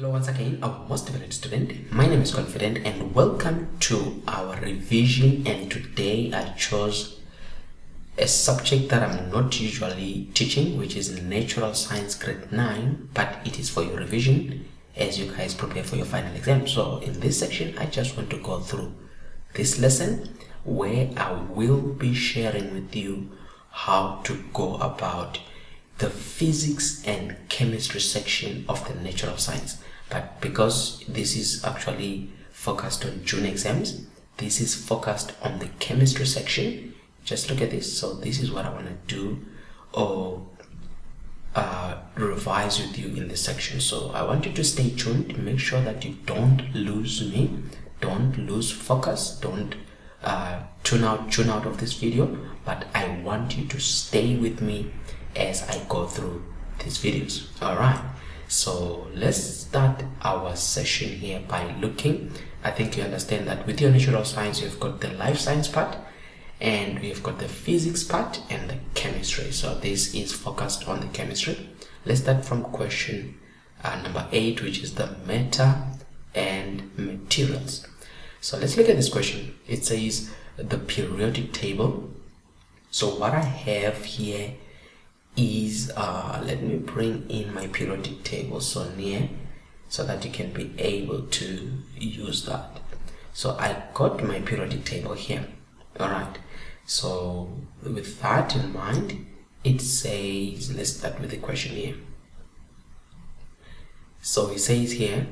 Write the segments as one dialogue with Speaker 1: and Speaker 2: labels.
Speaker 1: Hello once again, our most developed student. My name is Confident and welcome to our revision. And today I chose a subject that I'm not usually teaching, which is Natural Science Grade 9, but it is for your revision as you guys prepare for your final exam. So in this section, I just want to go through this lesson where I will be sharing with you how to go about the physics and chemistry section of the natural science. But because this is actually focused on June exams, this is focused on the chemistry section. Just look at this. So this is what I want to do or revise with you in this section. So I want you to stay tuned. Make sure that you don't lose me, don't lose focus, don't tune out of this video, but I want you to stay with me as I go through these videos. All right, so let's start our session here by looking. I think you understand that with your natural science you've got the life science part and we've got the physics part and the chemistry. So this is focused on the chemistry. Let's start from question number 8, which is the matter and materials. So let's look at this question. It says the periodic table. So what I have here is let me bring in my periodic table so near so that you can be able to use that. So I got my periodic table here. All right, so with that in mind, it says, let's start with the question here. So it says here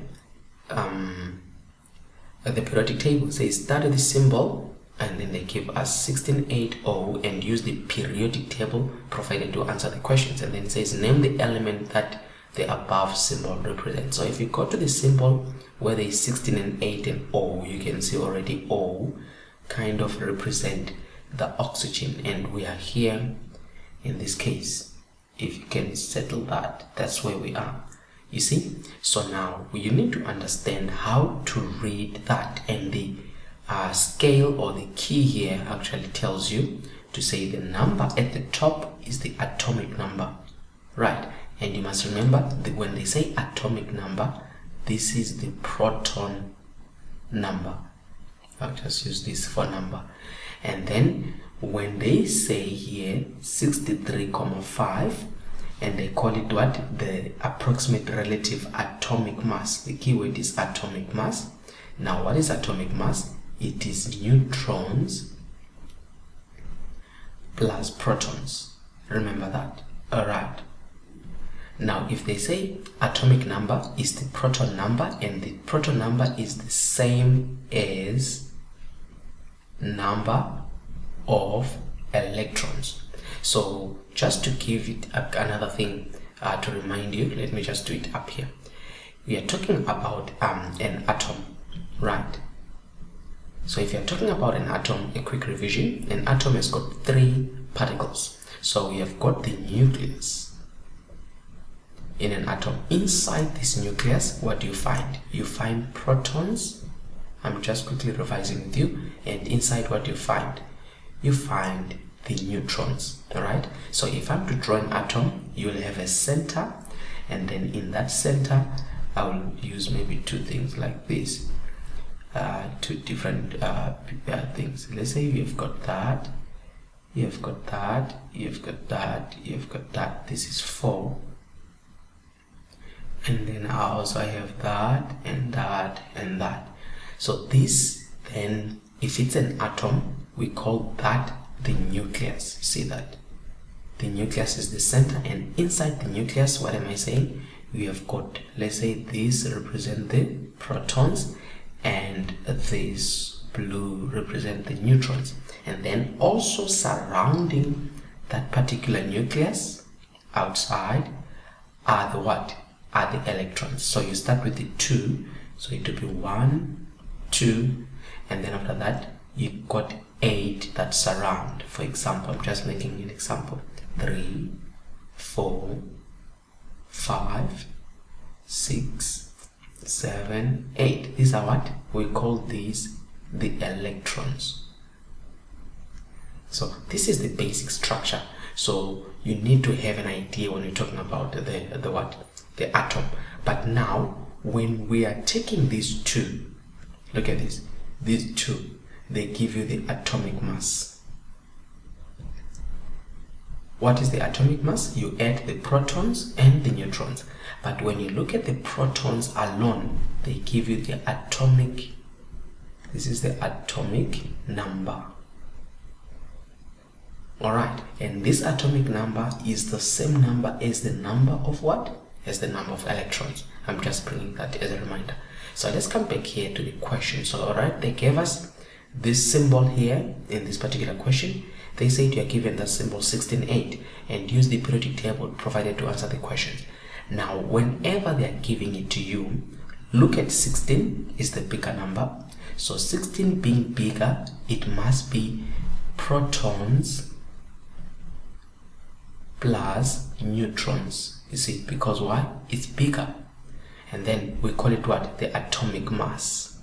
Speaker 1: the periodic table says start with the symbol, and then they give us 1680 and use the periodic table provided to answer the questions. And then it says name the element that the above symbol represents. So if you go to the symbol where there is 16 and 8 and O, you can see already O kind of represent the oxygen, and we are here in this case. If you can settle that, that's where we are, you see. So now you need to understand how to read that, and the scale or the key here actually tells you to say the number at the top is the atomic number, right? And you must remember that when they say atomic number, this is the proton number. I'll just use this for number. And then when they say here 63,5 and they call it what? The approximate relative atomic mass. The keyword is atomic mass. Now what is atomic mass? It is neutrons plus protons. Remember that. All right. Now if they say atomic number is the proton number, and the proton number is the same as number of electrons. So just to give it another thing to remind you, let me just do it up here. We are talking about an atom, right? So if you're talking about an atom, a quick revision, an atom has got 3 particles. So we have got the nucleus in an atom. Inside this nucleus, what do you find? You find protons. I'm just quickly revising with you. And inside, what do you find? You find the neutrons. All right. So if I'm to draw an atom, you will have a center, and then in that center, I will use maybe 2 things like this. 2 different things. Let's say you've got that, you've got that, you've got that, you've got that. This is 4, and then I also have that and that and that. So this, then if it's an atom, we call that the nucleus. See that the nucleus is the center, and inside the nucleus, what am I saying? We have got, let's say this represent the protons and this blue represent the neutrons, and then also surrounding that particular nucleus outside are the what? Are the electrons. So you start with the 2, so it will be 1, 2, and then after that you got 8 that surround. For example, I'm just making an example: 3, 4, 5, 6, 7, 8. These are what we call these the electrons. So this is the basic structure. So you need to have an idea when you're talking about the atom. But now when we are taking these two, look at this, these two, they give you the atomic mass. What is the atomic mass? You add the protons and the neutrons. But when you look at the protons alone, they give you the atomic, this is the atomic number. Alright, and this atomic number is the same number as the number of what? As the number of electrons. I'm just bringing that as a reminder. So let's come back here to the question. So alright, they gave us this symbol here in this particular question. They said you are given the symbol 16.8 and use the periodic table provided to answer the questions. Now, whenever they are giving it to you, look at 16 is the bigger number. So 16 being bigger, it must be protons plus neutrons. You see, because why? It's bigger. And then we call it what? The atomic mass.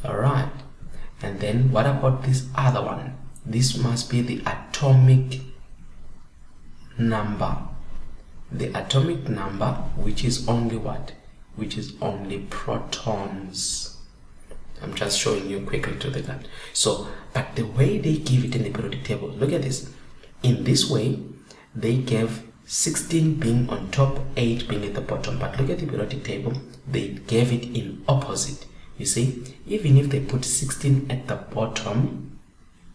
Speaker 1: Alright. And then what about this other one? This must be the atomic number. The atomic number, which is only what? Which is only protons. I'm just showing you quickly to the gun. So, but the way they give it in the periodic table, look at this. In this way, they gave 16 being on top, 8 being at the bottom. But look at the periodic table, they gave it in opposite. You see, even if they put 16 at the bottom,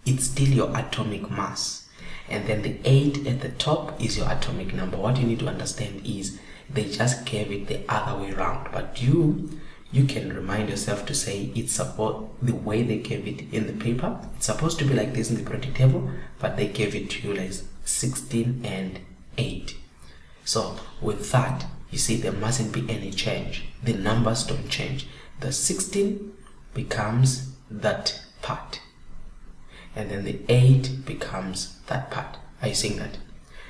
Speaker 1: it's still your atomic mass. And then the 8 at the top is your atomic number. What you need to understand is they just gave it the other way around. But you can remind yourself to say it's supposed, the way they gave it in the paper, it's supposed to be like this in the periodic table, but they gave it to you as 16 and 8. So with that, you see there mustn't be any change. The numbers don't change. The 16 becomes that part, and then the 8 becomes that part. Are you seeing that?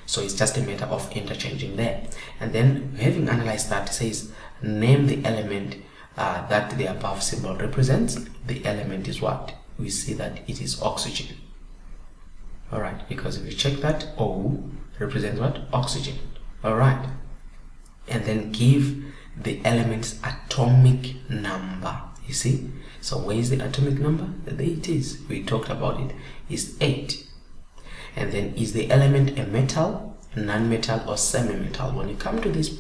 Speaker 1: So it's just a matter of interchanging there. And then having analyzed that, it says name the element that the above symbol represents. The element is what? We see that it is oxygen. Alright, because if you check that, O represents what? Oxygen. Alright. And then give the element's atomic number. You see? So where is the atomic number? There it is. We talked about it. It's 8. And then is the element a metal, non-metal, or semi-metal? When you come to this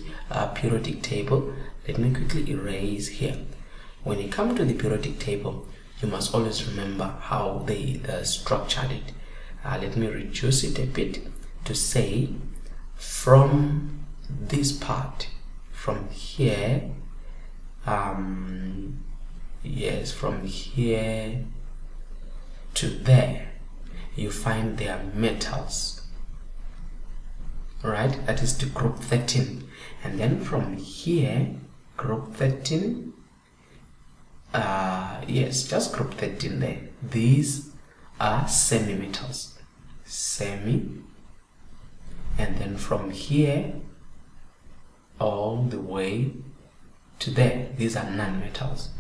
Speaker 1: periodic table, let me quickly erase here. When you come to the periodic table, you must always remember how they structured it. Let me reduce it a bit to say from this part, from here, yes, from here to there, you find their metals. Right, that is to group 13. And then from here, group 13, yes, just group 13 there. These are semi-metals. Semi. And then from here all the way to there, these are non-metals.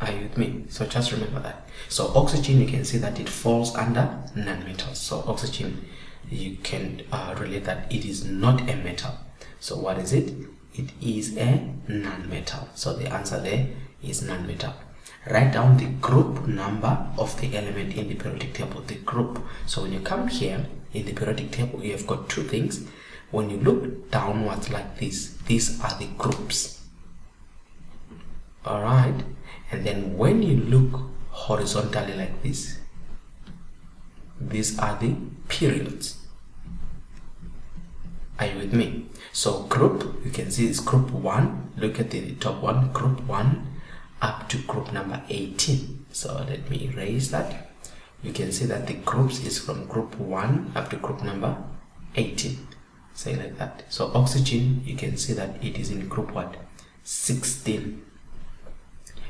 Speaker 1: Are you with me? So just remember that. So oxygen, you can see that it falls under non-metals. So oxygen, you can relate that it is not a metal. So what is it? It is a non-metal. So the answer there is non-metal. Write down the group number of the element in the periodic table, the group. So when you come here in the periodic table, you have got two things. When you look downwards like this, these are the groups. Alright. And then when you look horizontally like this, these are the periods. Are you with me? So group, you can see it's group 1. Look at the top one, group 1 up to group number 18. So let me erase that. You can see that the groups is from group 1 up to group number 18. Say like that. So oxygen, you can see that it is in group what? 16.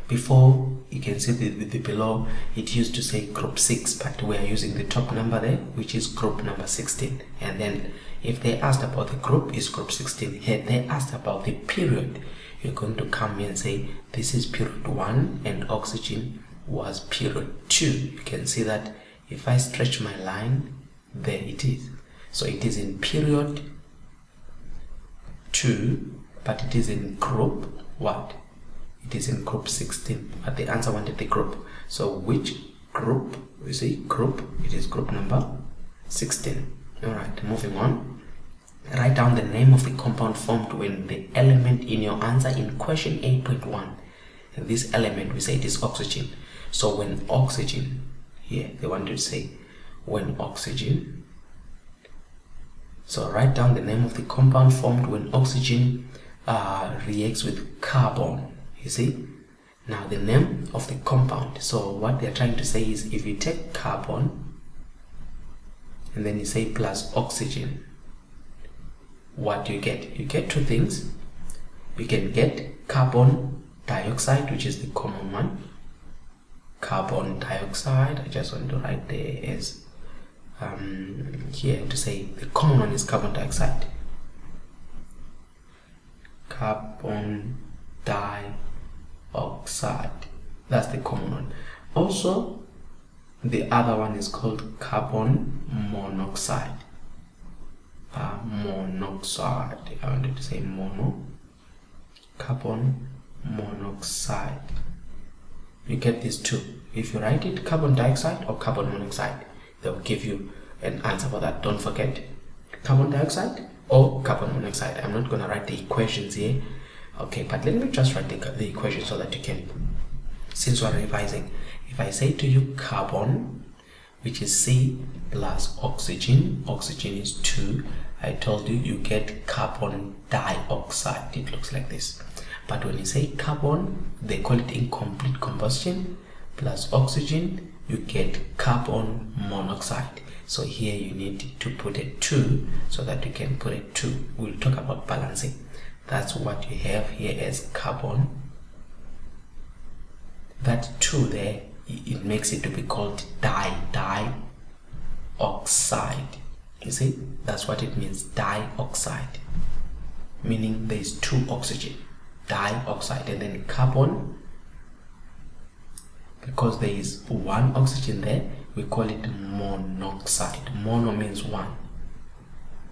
Speaker 1: Before, you can see the below, it used to say group 6, but we are using the top number there, which is group number 16. And then if they asked about the group, is group 16. Here they asked about the period, you're going to come here and say this is period 1 and oxygen was period 2. You can see that if I stretch my line, there it is. So it is in period 2. 2, but it is in group what? It is in group 16, but the answer wanted the group. So which group? We see group, it is group number 16. Alright, moving on. Write down the name of the compound formed when the element in your answer in question 8.1. And this element, we say it is oxygen. So when oxygen, here they want to say when oxygen. So write down the name of the compound formed when oxygen reacts with carbon. You see? Now the name of the compound. So what they're trying to say is if you take carbon and then you say plus oxygen, what do you get? You get two things. You can get carbon dioxide, which is the common one. Carbon dioxide, I just want to write there as here to say the common one is carbon dioxide. Carbon dioxide, that's the common one. Also, the other one is called carbon monoxide. Monoxide, I wanted to say carbon monoxide. You get these two. If you write it carbon dioxide or carbon monoxide, they will give you an answer for that. Don't forget carbon dioxide or carbon monoxide. I'm not going to write the equations here, okay, but let me just write the equation so that you can, since we're revising. If I say to you carbon, which is C plus oxygen, oxygen is 2, I told you you get carbon dioxide. It looks like this. But when you say carbon, they call it incomplete combustion, plus oxygen, you get carbon monoxide. So here you need to put a 2 so that you can put a 2. We'll talk about balancing. That's what you have here as carbon. That 2 there, it makes it to be called dioxide. You see, that's what it means, dioxide, meaning there is 2 oxygen, dioxide, and then carbon, because there is 1 oxygen there, we call it monoxide. Mono means 1.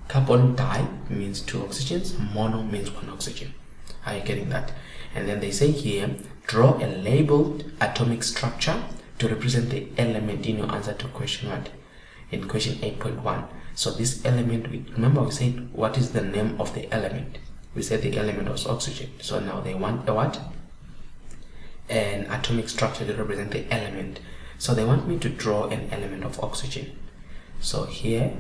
Speaker 1: Carbon di means 2 oxygens, mono means 1 oxygen. Are you getting that? And then they say here, draw a labeled atomic structure to represent the element in your answer to question what? In question 8.1. So this element, remember we said what is the name of the element? We said the element was oxygen. So now they want a what? An atomic structure to represent the element. So they want me to draw an element of oxygen. So here,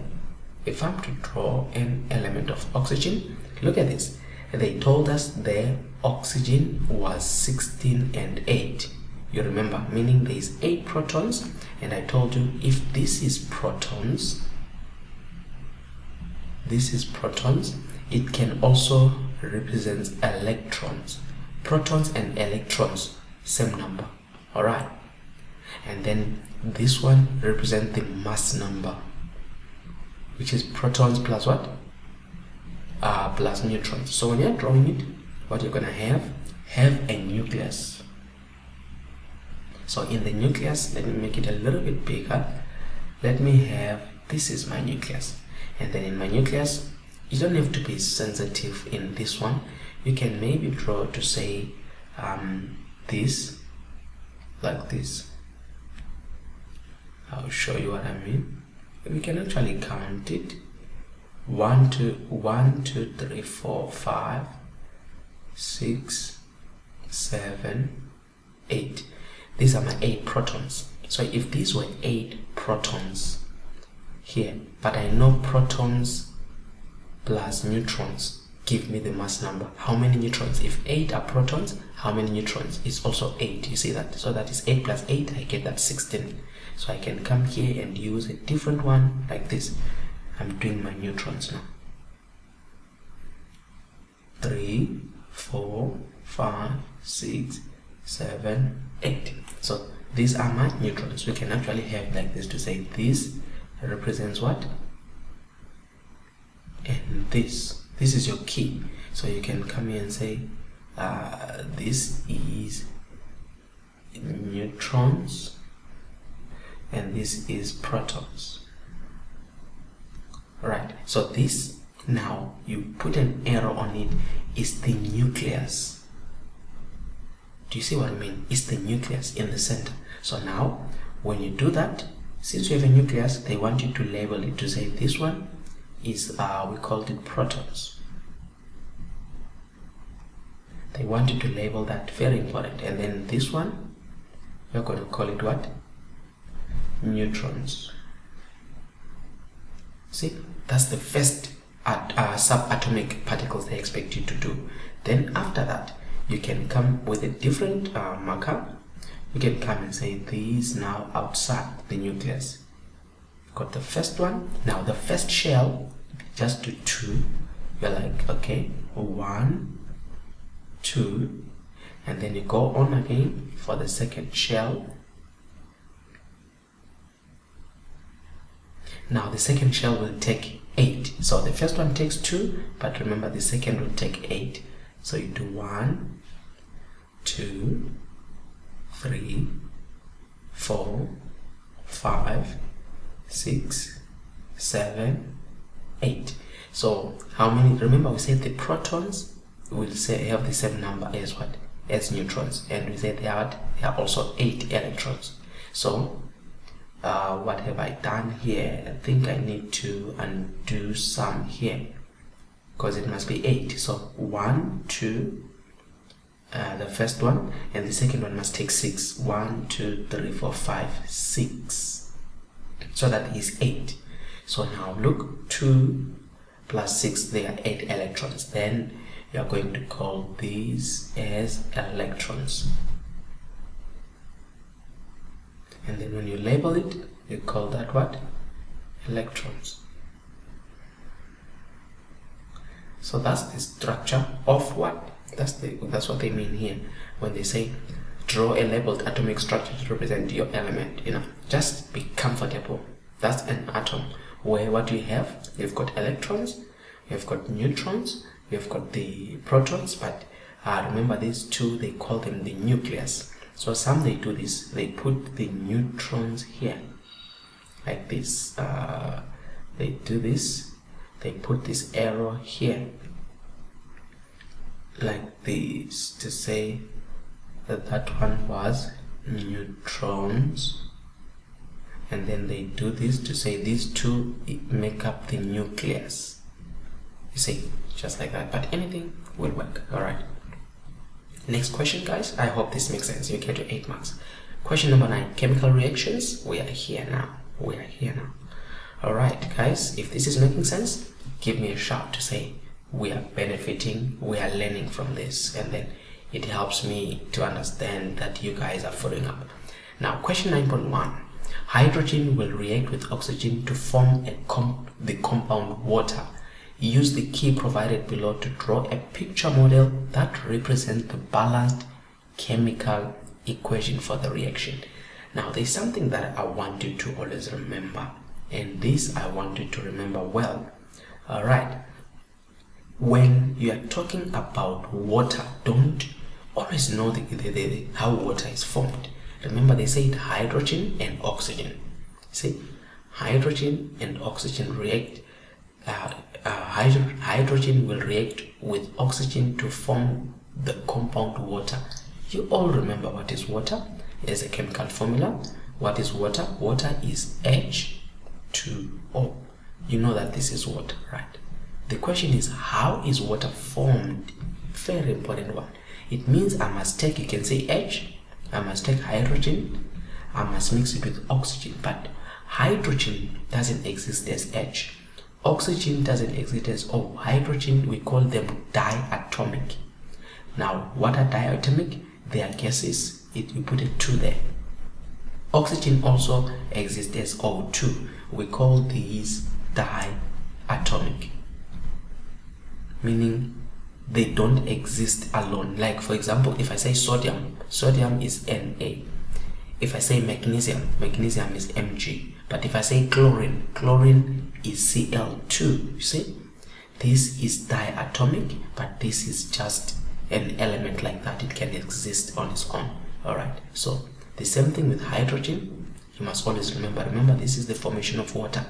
Speaker 1: if I'm to draw an element of oxygen, look at this. They told us their oxygen was 16 and 8. You remember, meaning there is 8 protons, and I told you if this is protons, it can also represent electrons. Protons and electrons, same number. Alright. And then this one represents the mass number, which is protons plus what? Plus neutrons. So when you're drawing it, what you're gonna have a nucleus. So in the nucleus, let me make it a little bit bigger. Let me have, this is my nucleus. And then in my nucleus, you don't have to be sensitive in this one. You can maybe draw to say this, like this. I'll show you what I mean. We can actually count it. 1, 2, 3, 4, 5, 6, 7, 8. These are my 8 protons. So if these were 8 protons here, but I know protons plus neutrons give me the mass number. How many neutrons? If 8 are protons, how many neutrons? It's also 8. You see that? So that is 8 plus 8, I get that 16. So I can come here and use a different one like this. I'm doing my neutrons now. 3, 4, 5, 6, 7, 8. So these are my neutrons. We can actually have like this to say this represents what? And this is your key. So you can come here and say this is neutrons and this is protons. Right, so this Now you put an arrow on it. It's the nucleus. Do you see what I mean? It's the nucleus in the center. So now when you do that, since you have a nucleus, they want you to label it to say this one is we called it protons. They want you to label that, very important. And then this one, you're going to call it what? Neutrons. See, that's the first subatomic particles they expect you to do. Then after that, you can come with a different marker. You can come and say these now outside the nucleus. Got the first one. Now the first shell, just do 2. You're like, okay, 1, 2, and then you go on again for the second shell. Now the second shell will take 8. So the first one takes 2, but remember the second will take 8. So you do 1, 2, 3, 4, 5, 6, 7, 8. So how many? Remember we said the protons will say have the same number as what? As neutrons, and we said they are also 8 electrons. So what have I done here? I think I need to undo some here because it must be 8. So 1, 2, the first one, and the second one must take 6. 1, 2, 3, 4, 5, 6. So that is 8. So now look, 2 plus 6, they are 8 electrons. Then you are going to call these as electrons. And then when you label it, you call that what? Electrons. So that's the structure of what? That's what they mean here when they say draw a labeled atomic structure to represent your element. Just be comfortable. That's an atom where what you have, you've got electrons, you've got neutrons, you've got the protons, but remember these two, they call them the nucleus. So some they do this, they put the neutrons here like this. They do this, they put this arrow here like this to say that that one was neutrons, and then they do this to say these two make up the nucleus. You see, just like that, but anything will work. All right, next question, guys. I hope this makes sense. You get your 8 marks. Question number 9, chemical reactions. We are here now. All right, guys, if this is making sense, give me a shout to say we are benefiting, we are learning from this, and then it helps me to understand that you guys are following up. Now, question 9.1, hydrogen will react with oxygen to form the compound water. Use the key provided below to draw a picture model that represents the balanced chemical equation for the reaction. Now, there's something that I want you to always remember, and this I want you to remember well. All right, when you are talking about water, don't always know how water is formed. Remember, they said hydrogen and oxygen. See, hydrogen and oxygen react. Hydrogen will react with oxygen to form the compound water. You all remember what is water as a chemical formula. What is water? Water is H2O. You know that this is water, right? The question is, how is water formed? Very important one. It means I must take, you can say H, I must take hydrogen, I must mix it with oxygen, but hydrogen doesn't exist as H. Oxygen doesn't exist as O. Hydrogen, we call them diatomic. Now, what are diatomic? They are gases. You put a 2 there. Oxygen also exists as O2. We call these diatomic, meaning they don't exist alone. Like, for example, if I say sodium, sodium is Na. If I say magnesium, magnesium is Mg. But if I say chlorine, chlorine is Cl2. You see, this is diatomic, but this is just an element like that. It can exist on its own. All right, so the same thing with hydrogen. You must always remember, this is the formation of water.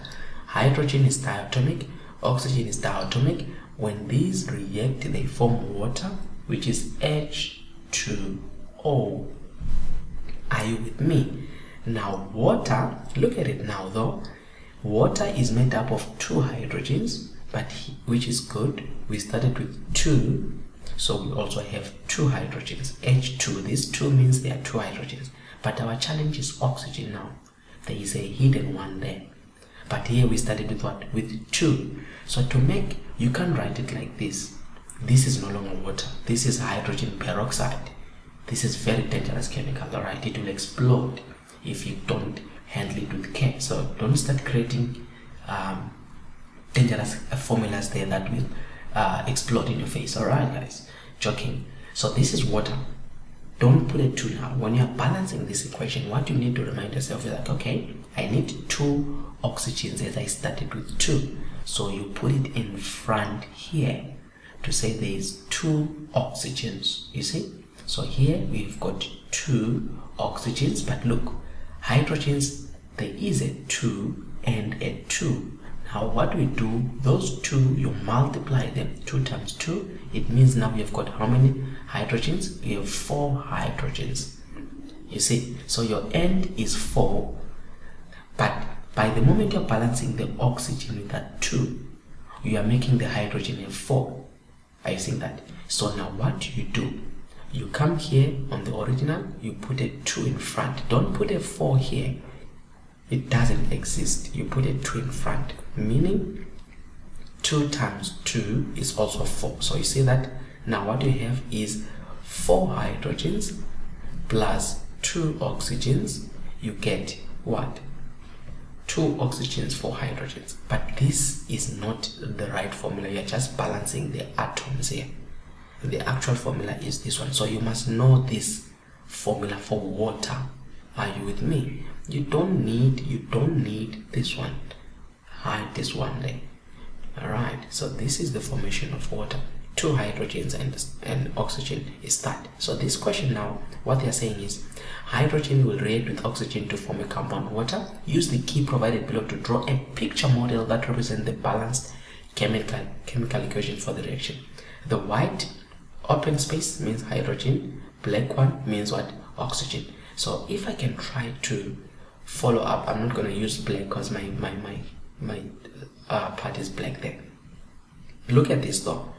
Speaker 1: Hydrogen is diatomic, Oxygen is diatomic. When these react, they form water, which is H2O. Are you with me? Now water, look at it now though. Water is made up of 2 hydrogens, but which is good. We started with 2, so we also have 2 hydrogens, H2. This 2 means there are 2 hydrogens. But our challenge is oxygen now. There is a hidden one there. But here we started with what? With 2. So to make, you can write it like this. This is no longer water. This is hydrogen peroxide. This is very dangerous chemical, alright? It will explode if you don't handle it with care. So don't start creating dangerous formulas there that will explode in your face, alright guys? Joking. So this is water. Don't put a 2 now. When you're balancing this equation, what you need to remind yourself is that, okay, I need 2 oxygens as I started with 2. So you put it in front here to say there is 2 oxygens, you see? So here we've got 2 oxygens, but look, hydrogens, there is a 2 and a 2. Now what we do, those 2, you multiply them. 2 times 2, it means now you've got how many hydrogens? You have 4 hydrogens. You see, so your end is 4, but by the moment you're balancing the oxygen with that 2, you are making the hydrogen a 4. Are you seeing that? So now what you do, you come here on the original, you put a 2 in front. Don't put a 4 here. It doesn't exist. You put a 2 in front, meaning 2 times 2 is also 4. So you see that now what you have is 4 hydrogens plus 2 oxygens. You get what? 2 oxygens, 4 hydrogens. But this is not the right formula. You're just balancing the atoms here. The actual formula is this one. So you must know this formula for water. Are you with me? You don't need this one. Hide this one there. Alright, so this is the formation of water. 2 hydrogens and oxygen is that. So this question now, what they are saying is hydrogen will react with oxygen to form a compound water. Use the key provided below to draw a picture model that represents the balanced chemical equation for the reaction. The white open space means hydrogen, black one means what? Oxygen. So if I can try to follow up, I'm not going to use black because my part is black there. Look at this though.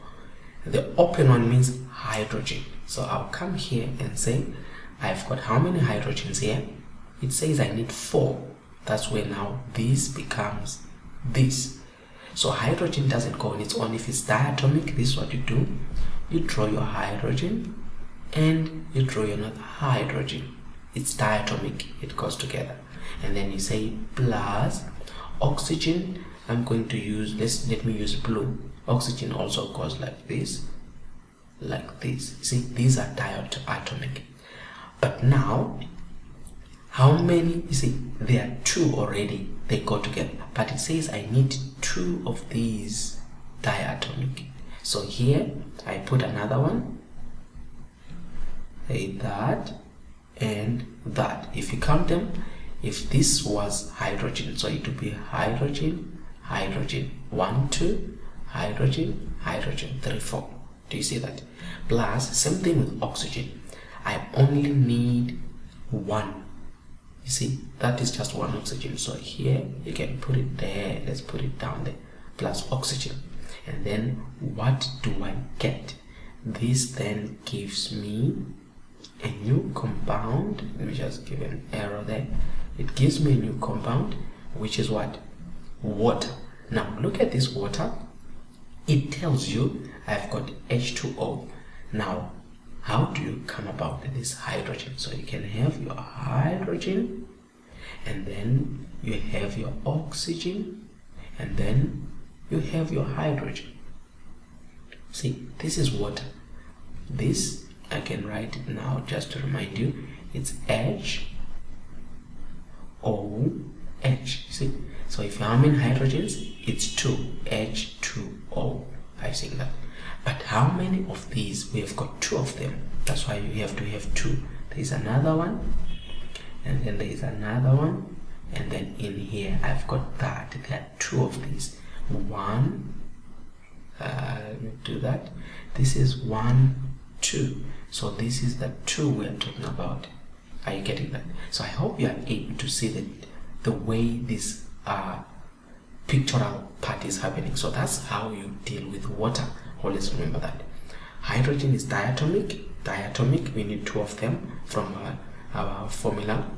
Speaker 1: The open one means hydrogen. So I'll come here and say I've got how many hydrogens here? It says I need 4. That's where now this becomes this. So hydrogen doesn't go on its own. If it's diatomic, this is what you do. You draw your hydrogen and you draw another hydrogen. It's diatomic, it goes together. And then you say plus oxygen. I'm going to use let me use blue. Oxygen also goes like this, like this. See, these are diatomic. But now, how many? You see, there are 2 already. They go together. But it says I need 2 of these diatomic. So here I put another one. Say that and that. If you count them, if this was hydrogen, so it would be hydrogen, hydrogen, 1, 2, hydrogen, hydrogen, 3, 4. Do you see that? Plus, same thing with oxygen. I only need 1. You see, that is just 1 oxygen. So here you can put it there. Let's put it down there. Plus oxygen. And then what do I get? This then gives me a new compound. Let me just give an arrow there. It gives me a new compound, which is what? Water. Now look at this water. It tells you I've got H2O. Now how do you come about this hydrogen? So you can have your hydrogen, and then you have your oxygen, and then you have your hydrogen. See, this is water. This I can write it now just to remind you. It's HOH. See, so if you have how many hydrogens? It's 2. H2O. I see that. But how many of these? We have got 2 of them. That's why you have to have 2. There is another one, and then there is another one, and then in here I've got that. There are 2 of these. 1, let me do that. This is 1, 2. So this is the 2 we are talking about. Are you getting that? So I hope you are able to see the way this pictorial part is happening. So that's how you deal with water. Always remember that. Hydrogen is diatomic. Diatomic, we need 2 of them from our formula.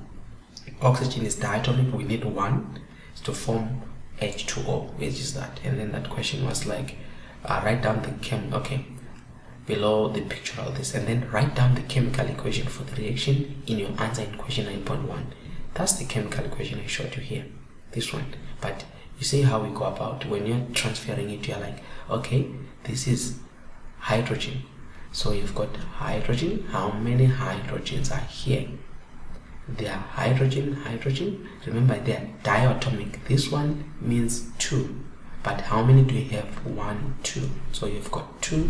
Speaker 1: Oxygen is diatomic, we need 1 to form H2O, which is that. And then that question was like, write down the below the picture of this, and then write down the chemical equation for the reaction in your answer in question 9.1. That's the chemical equation I showed you here, this one. But you see how we go about when you're transferring it. You're like, okay, this is hydrogen, so you've got hydrogen. How many hydrogens are here? They are hydrogen. Remember, they are diatomic. This one means 2, but how many do you have? 1, 2. So you've got 2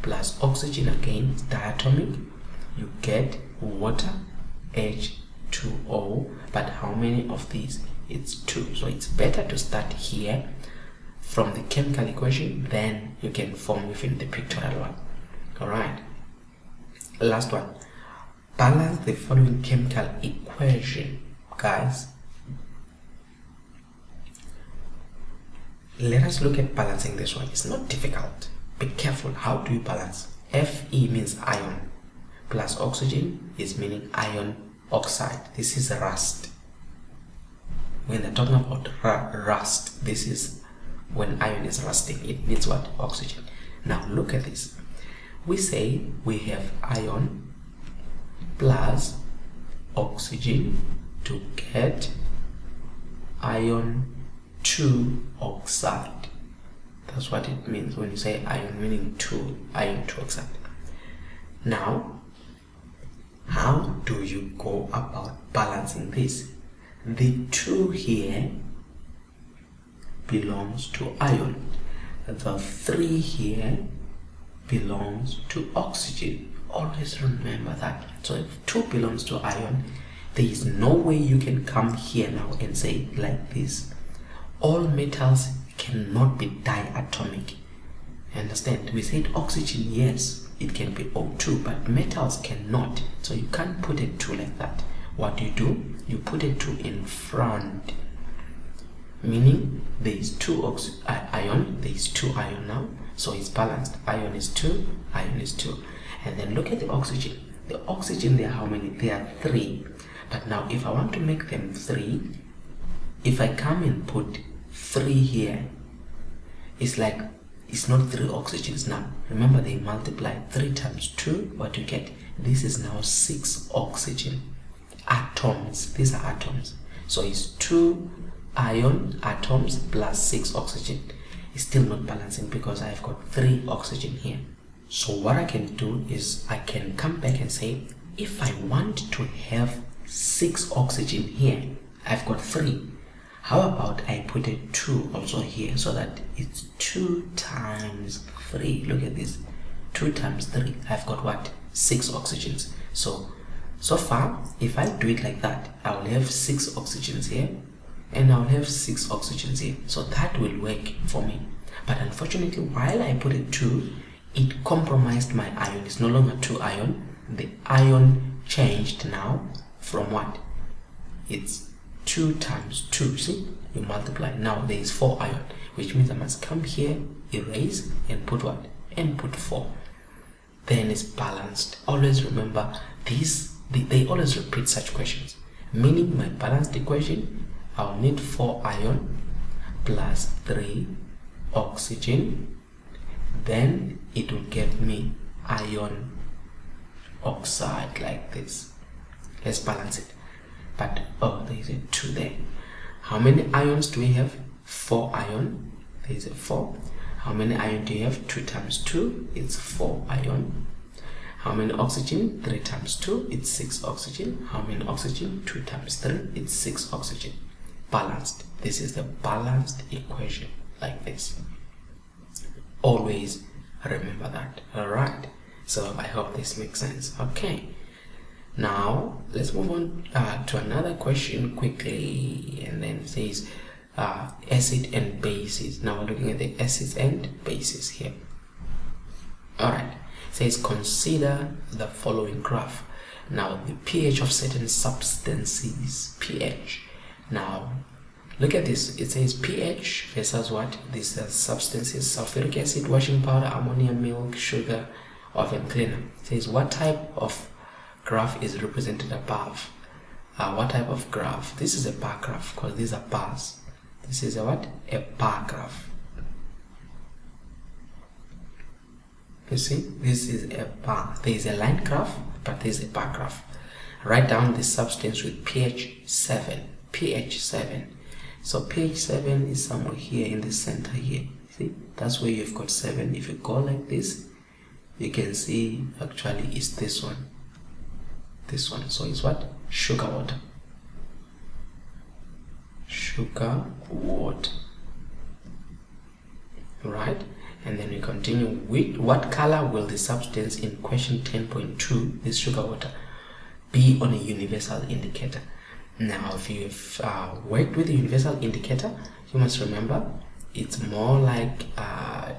Speaker 1: plus oxygen, again diatomic, you get water, H2O. But how many of these? It's 2. So it's better to start here from the chemical equation, then you can form within the pictorial one. Alright, last one. Balance the following chemical equation. Guys, let us look at balancing this one. It's not difficult. Be careful. How do you balance? Fe means iron, plus oxygen is meaning iron oxide. This is rust. When they're talking about rust, this is when iron is rusting. It means what? Oxygen. Now look at this. We say we have iron plus oxygen to get iron 2 oxide. That's what it means when you say iron, meaning 2, iron 2 oxide. Now, how do you go about balancing this? The 2 here belongs to iron. The 3 here belongs to oxygen. Always remember that. So if 2 belongs to iron, there is no way you can come here now and say like this. All metals cannot be diatomic. Understand? We said oxygen, yes, it can be O2, but metals cannot. So you can't put a 2 like that. What do? You put a 2 in front, meaning there is 2 iron, there is 2 iron now, so it's balanced. Iron is 2, iron is 2. And then look at the oxygen. The oxygen, there are how many? There are 3. But now if I want to make them 3, if I come and put 3 here, it's like, it's not 3 oxygens now. Remember, they multiply. 3 times 2, what you get? This is now 6 oxygen atoms. These are atoms. So it's 2 iron atoms plus 6 oxygen. It's still not balancing because I've got 3 oxygen here. So what I can do is I can come back and say, if I want to have 6 oxygen here, I've got 3. How about I put a 2 also here, so that it's 2 times 3. Look at this. 2 times 3. I've got what? 6 oxygens. So far, if I do it like that, I will have 6 oxygens here, and I'll have 6 oxygens here. So that will work for me. But unfortunately, while I put a 2, it compromised my iron. It's no longer 2 iron. The iron changed now from what? It's 2 times 2. See? You multiply. Now there is 4 iron, which means I must come here, erase, and put what? And put 4. Then it's balanced. Always remember this. They always repeat such questions. Meaning my balanced equation, I'll need 4 iron plus 3 oxygen. Then it will give me iron oxide like this. Let's balance it. But there is a 2 there. How many ions do we have? 4 iron. There is a 4. How many iron do you have? 2 times 2, it's 4 iron. How many oxygen? 3 times 2, it's 6 oxygen. How many oxygen? 2 times 3, it's 6 oxygen. Balanced. This is the balanced equation, like this. Always remember that. Alright, so I hope this makes sense. Okay, now let's move on to another question quickly. And then it says, acid and bases. Now we're looking at the acids and bases here. Alright, it says consider the following graph. Now the pH of certain substances, pH. Now look at this, it says pH versus what? These are substances: sulfuric acid, washing powder, ammonia, milk, sugar, oven cleaner. It says what type of graph is represented above. What type of graph? This is a bar graph because these are bars. This is a what? A bar graph. You see, this is a bar. There is a line graph, but there is a bar graph. Write down the substance with pH 7. pH 7. So pH 7 is somewhere here in the center here. See, that's where you've got 7. If you go like this, you can see actually it's this one. This one. So it's what? Sugar water. Sugar water. Right? And then we continue with what color will the substance in question 10.2, this sugar water, be on a universal indicator? Now, if you've worked with the universal indicator, you must remember it's more like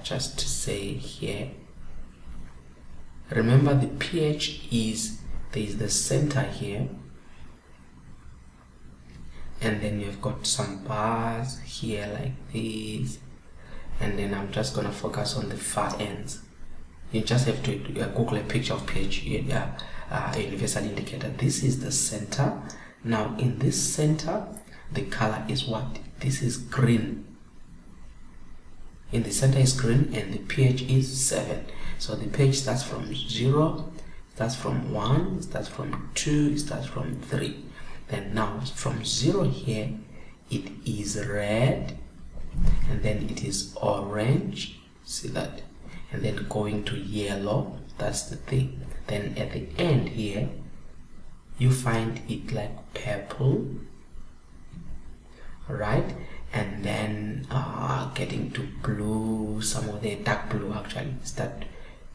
Speaker 1: just to say here. Remember the pH is, there is the center here, and then you've got some bars here like this, and then I'm just gonna focus on the far ends. You just have to Google a picture of pH, a universal indicator. This is the center. Now in this center, the color is what? This is green. In the center is green, and the pH is 7. So the pH starts from 0, starts from 1, starts from 2, starts from 3. Then now from 0 here, it is red, and then it is orange. See that? And then going to yellow. That's the thing. Then at the end here, you find it like purple, right? And then getting to blue, some of the dark blue actually.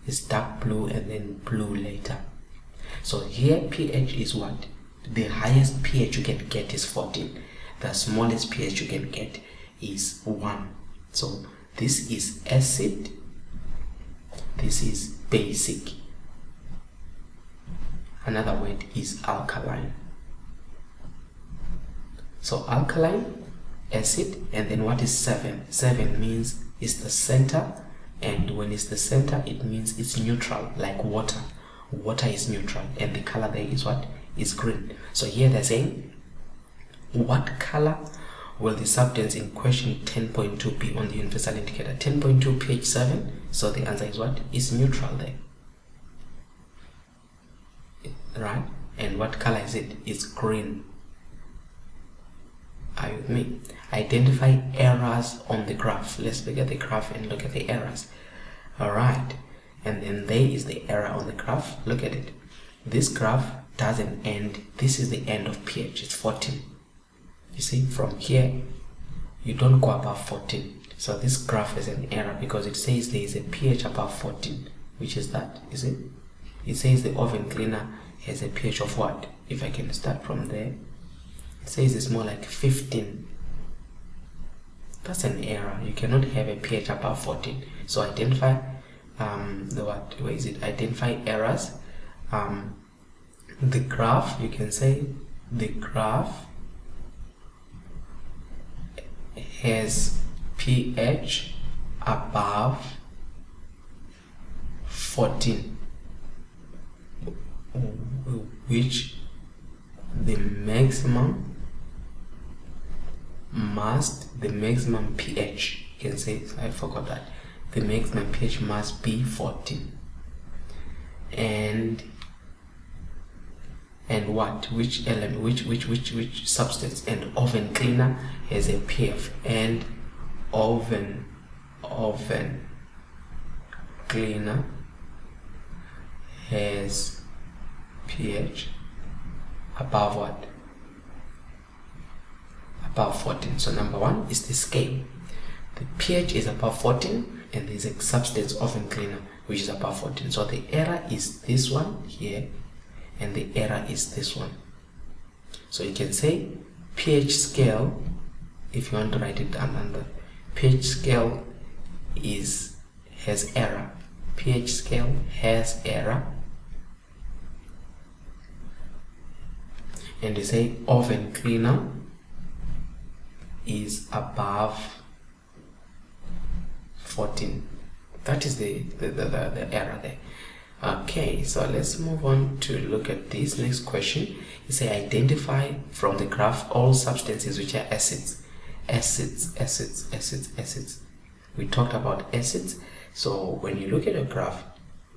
Speaker 1: It's dark blue and then blue later. So here pH is what? The highest pH you can get is 14. The smallest pH you can get is 1. So this is acid, this is basic. Another word is alkaline. So alkaline, acid, and then what is 7? 7 means it's the center, and when it's the center, it means it's neutral, like water. Water is neutral, and the color there is what? Is green. So here they're saying, what color will the substance in question 10.2 be on the universal indicator? 10.2 pH 7. So the answer is what? Is neutral there. Right? And what color is it? It's green. Are you with me? Identify errors on the graph. Let's look at the graph and look at the errors. Alright. And then there is the error on the graph. Look at it. This graph doesn't end. This is the end of pH. It's 14. You see, from here, you don't go above 14. So this graph is an error because it says there is a pH above 14. Which is that? Is it? It says the oven cleaner has a pH of what? If I can start from there, it says it's more like 15. That's an error. You cannot have a pH above 14. So identify where is it? Identify errors. The graph, you can say the graph has pH above 14, which the maximum pH, you can say, I forgot that, the maximum pH must be 14. And what? Which element? Which substance? And oven cleaner has a pH, and oven cleaner has pH above what? Above 14. So number 1 is the scale. The pH is above 14, and there's a substance oven cleaner which is above 14. So the error is this one here, and the error is this one. So you can say pH scale if you want to write it down, and the pH scale has error. pH scale has error. And you say oven cleaner is above 14. That is the error there. Okay, so let's move on to look at this next question. You say identify from the graph all substances which are acids. Acids. We talked about acids. So when you look at a graph,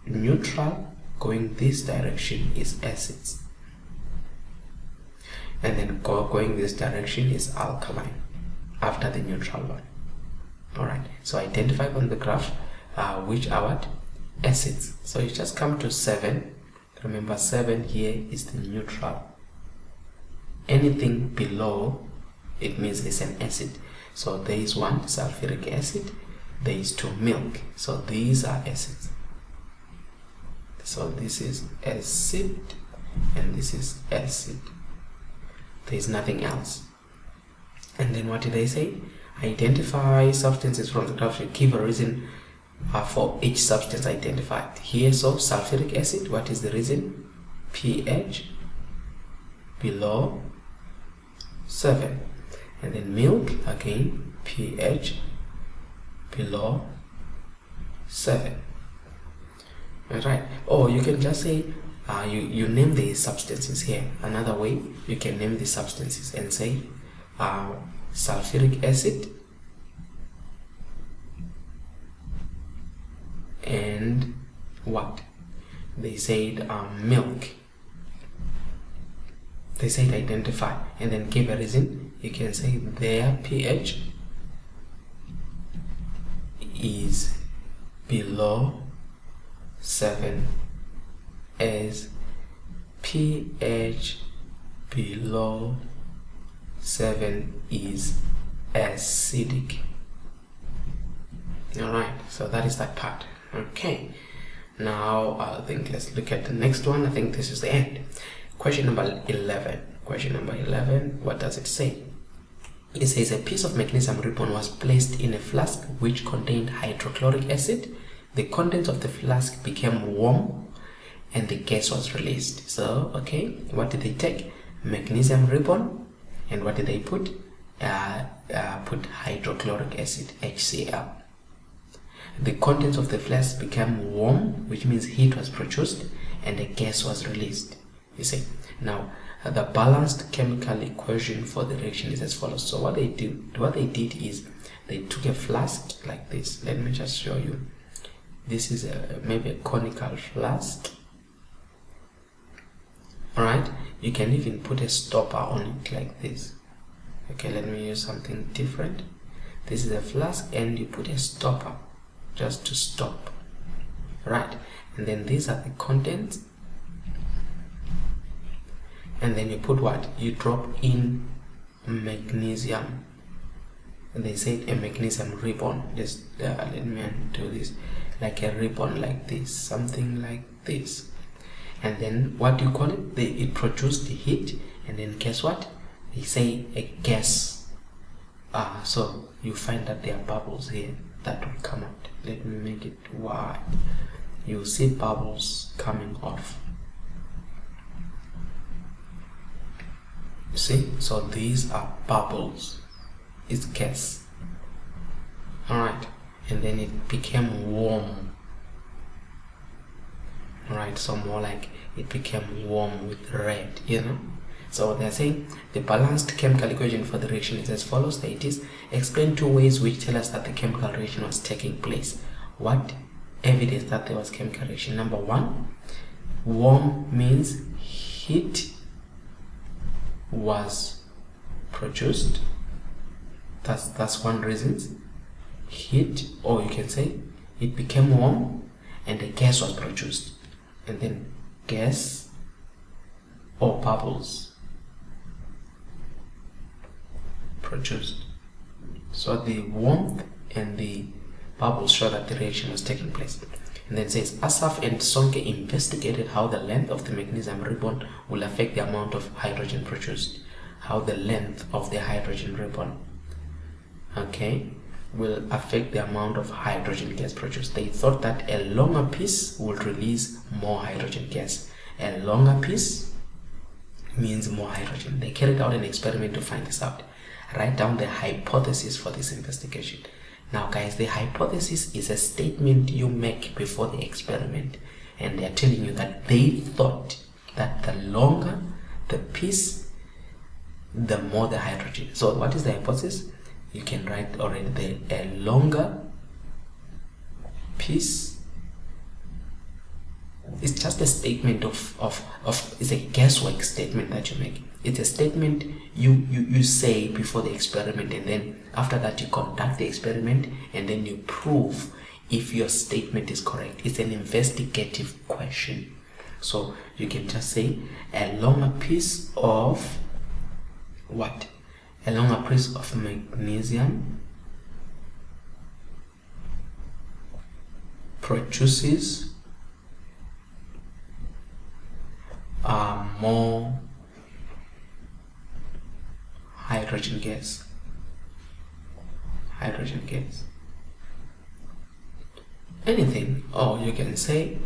Speaker 1: neutral going this direction is acids, and then going this direction is alkaline after the neutral one. Alright, so identify on the graph which are what? Acids. So you just come to 7. Remember, 7 here is the neutral. Anything below, it means it's an acid. So there is 1 sulfuric acid, there is 2 milk. So these are acids. So this is acid and this is acid. There is nothing else. And then what did they say? Identify substances from the graph. Give a reason for each substance identified. Here, so sulfuric acid, what is the reason? pH below 7. And then milk, again, pH below 7. Alright. Or you can just say, you name the substances here. Another way, you can name the substances and say, sulfuric acid and what? They said milk. They said identify and then give a reason. You can say their pH is below 7 as pH below 7 is acidic. Alright, so that is that part. Okay, now I think let's look at the next one. I think this is the end. Question number 11. Question number 11, what does it say? It says a piece of magnesium ribbon was placed in a flask which contained hydrochloric acid. The contents of the flask became warm and the gas was released. So, okay, what did they take? Magnesium ribbon, and what did they put? Put hydrochloric acid, HCl. The contents of the flask became warm, which means heat was produced and the gas was released. You see, now the balanced chemical equation for the reaction is as follows. So what they did is they took a flask like this. Let me just show you. This is maybe a conical flask. Alright, you can even put a stopper on it like this. Okay, let me use something different. This is a flask and you put a stopper just to stop. Right, and then these are the contents. And then you put what? You drop in magnesium. And they said a magnesium ribbon. Just let me do this. Like a ribbon like this. Something like this. And then what do you call it? It produced the heat. And then guess what? They say a gas. So you find that there are bubbles here that will come out. Let me make it wide. You see bubbles coming off. See, so these are bubbles. It's gas. Alright, and then it became warm. Alright, so more like it became warm with red, you know. So they're saying the balanced chemical equation for the reaction is as follows. That it is, explain 2 ways which tell us that the chemical reaction was taking place. What evidence that there was chemical reaction? Number 1, warm means heat was produced. That's one reason. Heat, or you can say it became warm and the gas was produced. And then gas or bubbles produced. So the warmth and the bubbles show that the reaction was taking place. And then it says Asaf and Sonke investigated how the length of the magnesium ribbon will affect the amount of hydrogen produced. How the length of the hydrogen ribbon okay, will affect the amount of hydrogen gas produced. They thought that a longer piece would release more hydrogen gas. A longer piece means more hydrogen. They carried out an experiment to find this out. Write down the hypothesis for this investigation. Now guys, the hypothesis is a statement you make before the experiment, and they are telling you that they thought that the longer the piece, the more the hydrogen. So what is the hypothesis? You can write already a longer piece. It's just a statement of it's a guesswork statement that you make. It's a statement you say before the experiment, and then after that you conduct the experiment, and then you prove if your statement is correct. It's an investigative question. So you can just say a longer piece of what? A longer piece of magnesium produces more hydrogen gas. Anything. Or you can say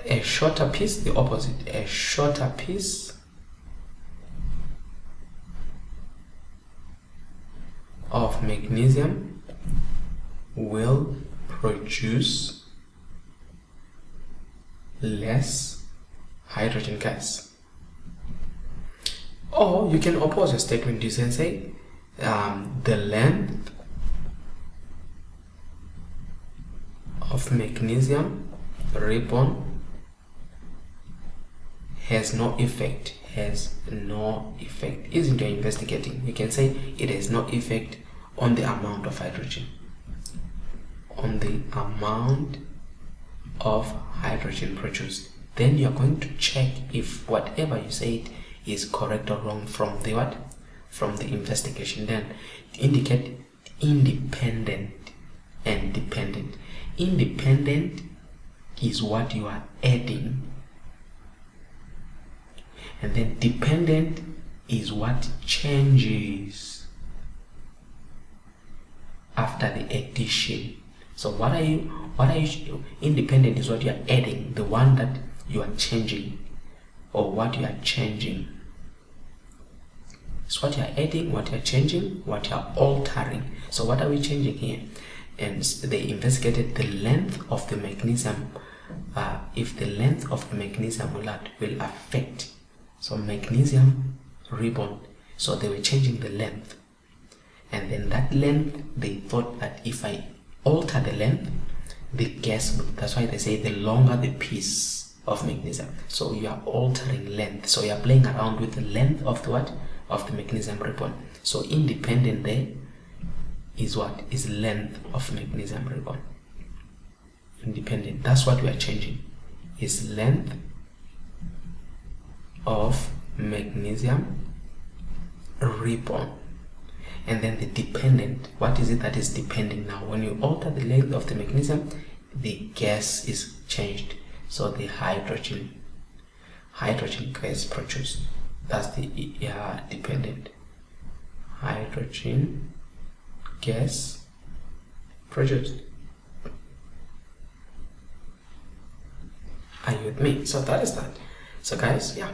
Speaker 1: a shorter piece, the opposite. A shorter piece of magnesium will produce less hydrogen gas. Or you can oppose your statement. You can say the length of magnesium ribbon has no effect. Isn't you're investigating? You can say it has no effect on the amount of hydrogen. Produced. Then you're going to check if whatever you said is correct or wrong from the investigation. Then indicate independent and dependent. Independent is what you are adding, and then dependent is what changes after the addition. So what are you independent is what you are adding, the one that you are changing, or what you are changing. It's what you are adding, what you are changing, what you are altering. So what are we changing here? And they investigated the length of the magnesium. If the length of the magnesium will affect, so magnesium ribbon, so they were changing the length, and then that length, they thought that if I alter the length, the gas, that's why they say the longer the piece of magnesium. So you are altering length, so you are playing around with the length of the what? Of the magnesium ribbon. So independent there is what? Is length of magnesium ribbon. Independent, that's what we are changing, is length of magnesium ribbon. And then the dependent, what is it that is depending now? When you alter the length of the magnesium, the gas is changed. So the hydrogen gas produced, that's the dependent. Hydrogen gas produced. Are you with me? So that is that. So guys, yeah,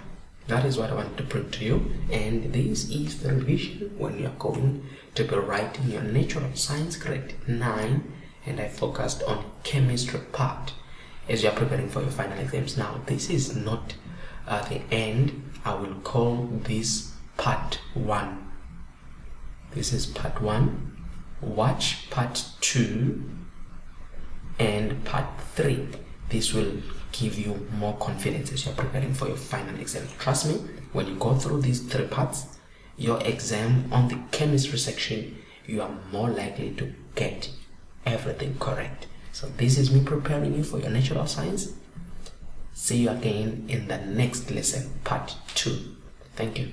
Speaker 1: that is what I wanted to prove to you, and this is the revision when you are going to be writing your natural science grade 9, and I focused on chemistry part as you are preparing for your final exams. Now this is not the end. I will call this part 1. This is part 1. Watch part 2 and part 3. This will give you more confidence as you're preparing for your final exam. Trust me, when you go through these 3 parts, your exam on the chemistry section, you are more likely to get everything correct. So this is me preparing you for your natural science. See you again in the next lesson, part 2. Thank you.